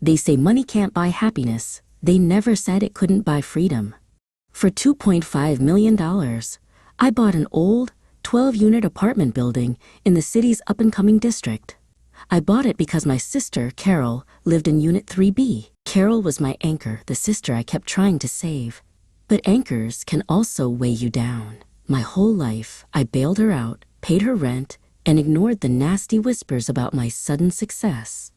They say money can't buy happiness. They never said it couldn't buy freedom. For $2.5 million, I bought an old, 12-unit apartment building in the city's up-and-coming district. I bought it because my sister, Carol, lived in Unit 3B. Carol was my anchor, the sister I kept trying to save. But anchors can also weigh you down. My whole life, I bailed her out, paid her rent, and ignored the nasty whispers about my sudden success.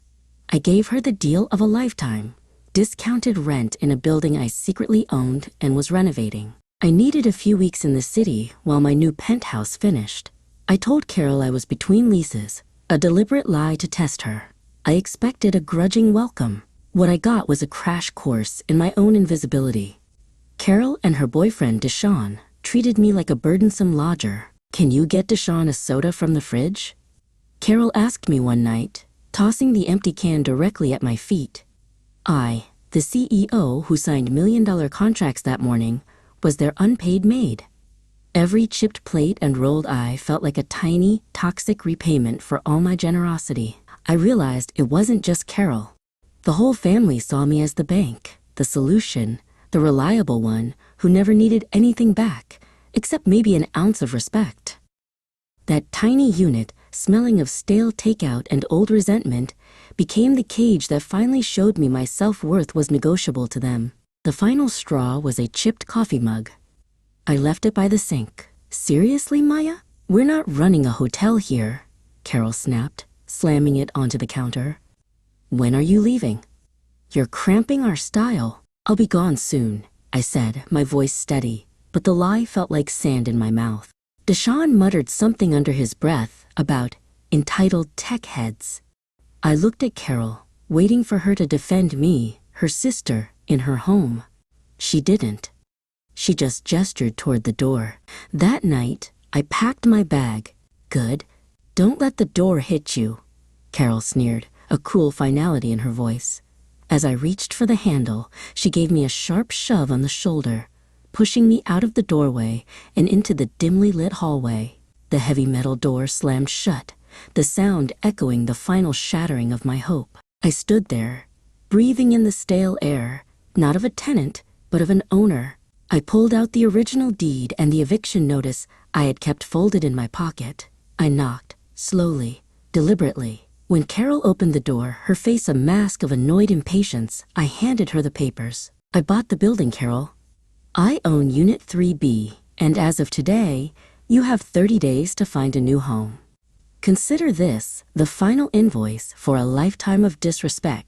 I gave her the deal of a lifetime, discounted rent in a building I secretly owned and was renovating. I needed a few weeks in the city while my new penthouse finished. I told Carol I was between leases, a deliberate lie to test her. I expected a grudging welcome. What I got was a crash course in my own invisibility. Carol and her boyfriend, Deshaun, treated me like a burdensome lodger. "Can you get Deshaun a soda from the fridge?" Carol asked me one night, tossing the empty can directly at my feet. I, the CEO who signed million-dollar contracts that morning, was their unpaid maid. Every chipped plate and rolled eye felt like a tiny, toxic repayment for all my generosity. I realized it wasn't just Carol. The whole family saw me as the bank, the solution, the reliable one who never needed anything back, except maybe an ounce of respect. That tiny unit, smelling of stale takeout and old resentment, became the cage that finally showed me my self-worth was negotiable to them. The final straw was a chipped coffee mug. I left it by the sink. "Seriously, Maya? We're not running a hotel here," Carol snapped, slamming it onto the counter. "When are you leaving?" "You're cramping our style." "I'll be gone soon," I said, my voice steady, but the lie felt like sand in my mouth. Deshaun muttered something under his breath about entitled tech heads. I looked at Carol, waiting for her to defend me, her sister, in her home. She didn't. She just gestured toward the door. That night, I packed my bag. "Good. Don't let the door hit you," Carol sneered, a cruel finality in her voice. As I reached for the handle, she gave me a sharp shove on the shoulder, pushing me out of the doorway and into the dimly lit hallway. The heavy metal door slammed shut, the sound echoing the final shattering of my hope. I stood there, breathing in the stale air, not of a tenant, but of an owner. I pulled out the original deed and the eviction notice I had kept folded in my pocket. I knocked, slowly, deliberately. When Carol opened the door, her face a mask of annoyed impatience, I handed her the papers. "I bought the building, Carol. I own Unit 3B, and as of today, you have 30 days to find a new home. Consider this the final invoice for a lifetime of disrespect."